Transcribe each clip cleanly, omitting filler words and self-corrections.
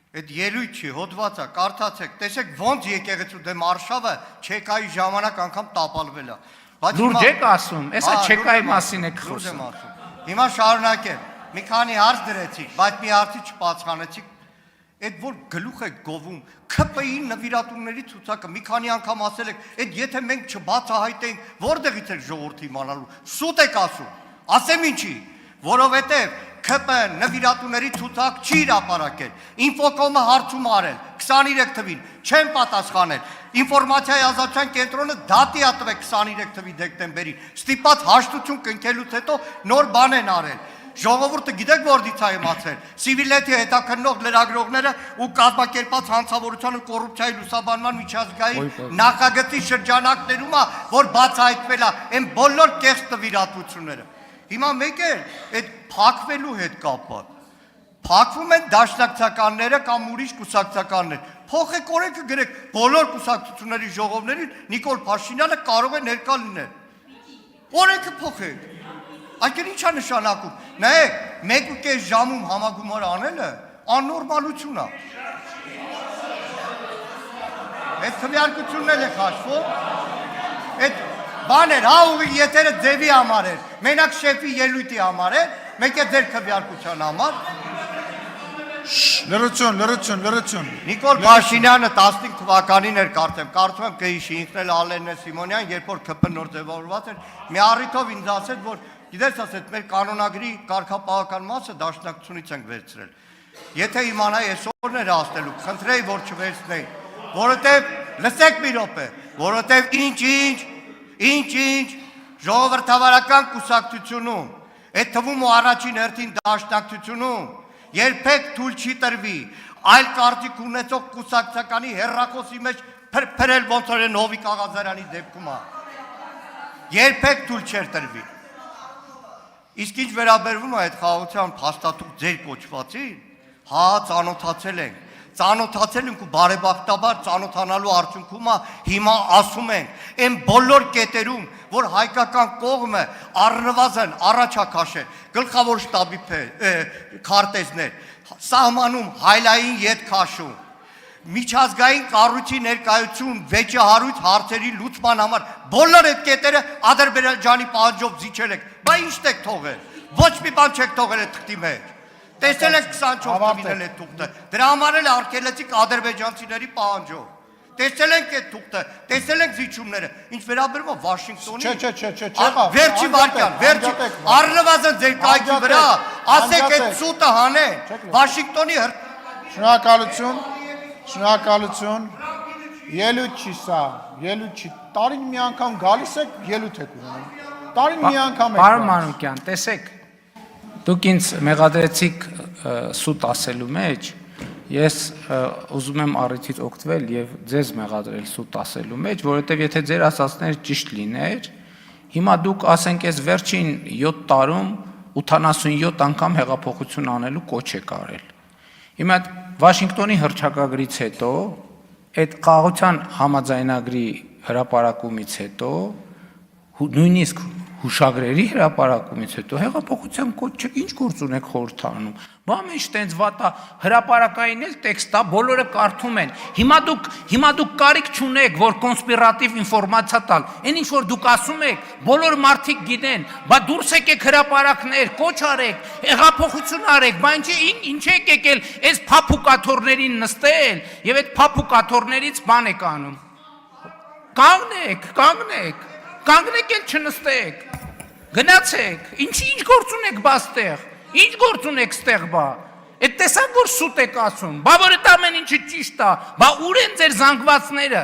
Այդ ելույթի հոդվածը կարդացեք, տեսեք ոնց եկեղեցու դեմ արշավը չեկայի ժամանակ անգամ տապալվել է։ Լուրջ եք ասում, էսա չեկայի մասին եք խոսում։ Հիմա շարունակեմ։ Մի քանի հարց դրեցիք, բայց մի հարցի չպատասխանեցիք։ Այդ որ գլուխ եք գովում, ՔՊԻ նվիրատուների ցուցակը մի քանի անգամ ասել եք, այդ եթե մենք չբացահայտենք, որտեղից է ժողովուրդը իմանալու։ Սուտ եք ասում։ Ասեմ ինչի, որովհետև ՔՊ նվիրատուների ցուցակ չի հրապարակել։ Ինֆոկոմը հարցում արել 23 թվին, չեն պատասխանել։ Ինֆորմացիայի ազատության կենտրոնը դատի ա տվել 23 թվի դեկտեմբերին։ Ստիպած հաշտություն կնքելուց հետո նոր բան են արել։ Ժողովուրդը գիտեք որտից է իմացել։ Սիվիլետի հետաքննող լրագրողները ու կազմակերպած հանցավորության ու կոռուպցիայի լուսաբանման միջազգային նախագծի շրջանակներում է, որ բացահայտվել է այն բոլոր կեղծ նվիրատվությունները։ Հիմա մեկ է այդ փակվելու հետ կապը։ Փակվում են դաշնակցականները կամ ուրիշ կուսակցականներ։ Փոխեք օրենքը գրեք բոլոր կուսակցությունների ժողովներին Նիկոլ Փաշինյանը կարող է ներկա լինել։ Օրենքը փոխեք։ Այդ ինչ է նշանակում։ Նայեք, 1.5 ժամում համագումար անելը աննորմալություն է։ Այդ քվեարկությունն էլ է քաշվում։ Այդ բաներ, հա ուղի եթերը ձևի համար էր, մենակ շեֆի ելույթի համար էր, մեկ է ձեր քվեարկության համար։ Լրություն։ Նիկոլ Փաշինյանը 15 թվականին էր կարծում եմ կհիշի, ինքն էլ Ալենն է Սիմոնյան, երբ որ ՔՊ նոր ձևավորված էր, մի առիթով ինձ ասեց, որ գիտես ասեց, մեր կանոնագրի կարգապահական մասը դաշնակցությունից ենք վերցրել։ Եթե իմանայի այսօրն էր ասնելու, խնդրեի, որ չվերցնեի, որովհետև լսեք մի րոպե, որովհետև ինչ ժողովրդավարական կուսակցությունում, այդ թվում ու առաջին հերթին դաշնակցությունում երբեք թույլ չի տրվի այլ կարծիք ունեցող կուսակցականի հեռախոսի մեջ փրփրել ոնց որ Նովիկ Աղազարյանի դեպքում է։ Երբեք թույլ չէր տրվի։ Իսկ ինչ վերաբերվում է այդ խաղաղության փաստաթուղթ ձեր կոչվածին, հա ծանոթացել ենք ու բարեբախտաբար ծանոթանալու արդյունքում հիմա ասում ենք այն բոլոր կետերում, որ հայկական կողմը առնվազն առաջ է քաշել գլխավոր շտաբի քարտեզներ, սահմանում հայլային ետ քաշում, միջազգային կառույցի ներկայություն վեճահարույց հարցերի լուծման համար բոլոր այդ կետերը Ադրբեջանի պահանջով զիջել եք, բա ի՞նչ եք թողել, ոչ մի բան չեք թողել այդ թղթի մեջ։ Տեսել եք 24 թվին այդ թուղթը, դրա համար էլ արգելեցիք ադրբեջանցիների պահանջով։ Տեսել ենք այդ թուղթը, տեսել ենք զիջումները, ինչ վերաբերում է Վաշինգտոնի։ Վերջի վարքյան, առնվազն ձեր կայքի վրա, ասեք այդ սուտը հանեն, Վաշինգտոնի Շնորհակալություն, ելույթ չի սա, ելույթ չի, տարին մի անգամ գալիս եք, ելույթ եք ունենում, տարին մի անգամ եք։ Պարոն Մանուկյան, տեսեք, դուք ինձ մեղադրեցիք սուտ ասելու մեջ, ես ուզում եմ առիթից օգտվել եւ ձեզ մեղադրել սուտ ասելու մեջ, որովհետեւ եթե ձեր ասածները ճիշտ լիներ, հիմա դուք ասենք այս վերջին 7 տարում 87 անգամ հեղափոխություն անելու կոչ եք արել։ Հիմա Վաշինգտոնի հռչակագրից հետո, այդ խաղաղության համաձայնագրի հրապարակումից հետո, նույնիսկ հուշագրերի հրապարակումից հետո հեղափոխության կոչ չեք, ինչ գործ ունեք խորհրդանում։ Բա ինչ տենց վատա հրապարակային էլ տեքստ է, բոլորը կարդում են։ Հիմա դուք կարիք չունեք, որ կոնսպիրատիվ ինֆորմացիա տալ։ Այն ինչ որ դուք ասում եք, բոլոր մարդիկ գիտեն, բա դուրս եկեք հրապարակներ, կոչ արեք, հեղափոխություն արեք, բա ինչ եք եկել այս փափուկաթորներին նստել եւ այդ փափուկաթորներից բան եք անում։ Կանգնեք էլ չնստեք, գնացեք, ինչ գործ ունեք բա ստեղ, ինչ գործ ունեք ստեղ բա, այդ տեսակ որ սուտ եք ասում, բա որ այդ ամեն ինչը ճիշտ է, բա ուր են ձեր զանգվածները,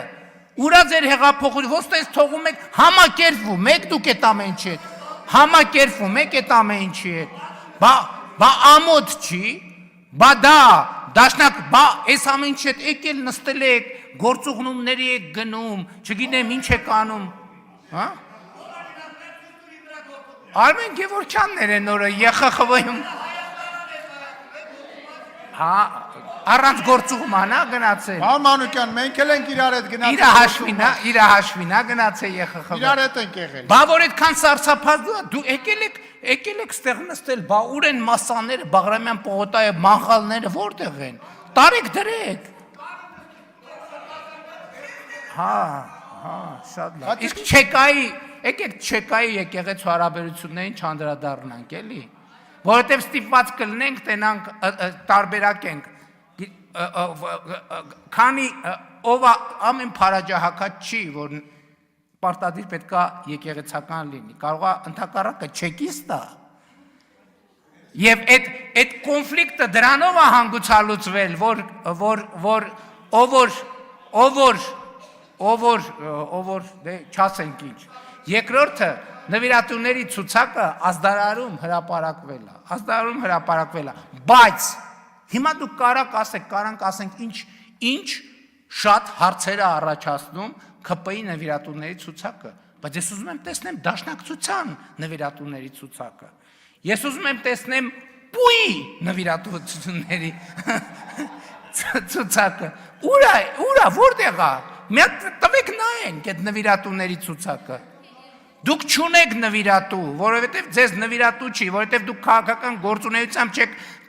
ուրա ձեր հեղափոխությունը, ոնց տես թողում եք համակերպվում եք դուք այդ ամեն ինչի հետ, համակերպվում եք այդ ամեն ինչի հետ, բա ամոթ չի, բա դա դաշնակ, բա այս ամեն ինչի հետ եկել նստել եք, գործուղնումների եք գնում, չգիտեմ ինչ եք անում, հա? Արմեն Գևորգյաններ են օրը ԵԽԽՎ-ում հա առանց գործուղման հա գնացել Պարոն Մանուկյան, մենք էլ ենք իրար հետ գնացել իր հաշվին հա գնացել ԵԽԽՎ իրար հետ ենք եղել Բա որ այդքան սարսափած դու եկել եք ստեղ նստել բա ուր են մասաները Բաղրամյան պողոտայի մանխալները որտեղ են Տարեք դրեք։ Հա, շատ լավ։ Իսկ չեկայի, եկեք չեկայի եկեղեցու հարաբերություններին չանդրադառնանք, էլի։ Որովհետև ստիպված կլինենք, տենանք, տարբերակենք։ Քանի ով ամեն փարաջահակած չի, որ պարտադիր պետքա եկեղեցական լինի, կարող է ընդհակառակը չեկիստա։ Եվ այդ կոնֆլիկտը դրանով է հանգուցալուծվել, որ դե չասենք ինչ։ Երկրորդը նվիրատուների ցուցակը ազդարարում հրապարակվել է, բայց հիմա դուք կարանք ասենք ինչ շատ հարցեր է առաջացնում ՔՊ-ի նվիրատուների ցուցակը, բայց ես ուզում եմ տեսնեմ դաշնակցության նվիրատուների ցուցակը։ Ես ուզում եմ տեսնեմ պուի նվիրատվությունների ցուցակը։ Ուրա, որտեղ է։ Մի տվեք նայենք այդ նվիրատուների ցուցակը։ Դուք չունեք նվիրատու, որովհետև ձեզ նվիրատու չի, որովհետև դուք քաղաքական գործունեությամբ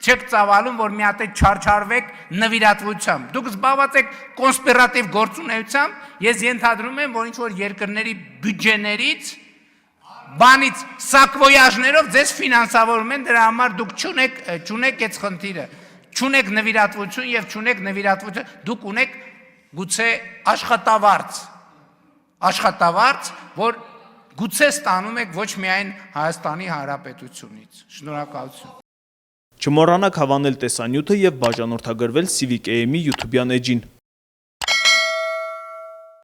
չեք ծավալում, որ մի հատ չարչարվեք նվիրատվությամբ։ Դուք զբաղված եք կոնսպիրատիվ գործունեությամբ, ես ենթադրում եմ, որ ինչ-որ երկրների բյուջեներից բանից սակվոյաժներով ձեզ ֆինանսավորում են, դրա համար դուք չունեք այդ խնդիրը, չունեք նվիրատվություն եւ չունեք նվիրատվություն, դուք ունեք գուցե աշխատավարձ, որ գուցե ստանում եք ոչ միայն Հայաստանի Հանրապետությունից։ Շնորհակալություն։ Չմոռանաք հավանել տեսանյութը եւ բաժանորդագրվել Civic AM-ի YouTube-յան էջին։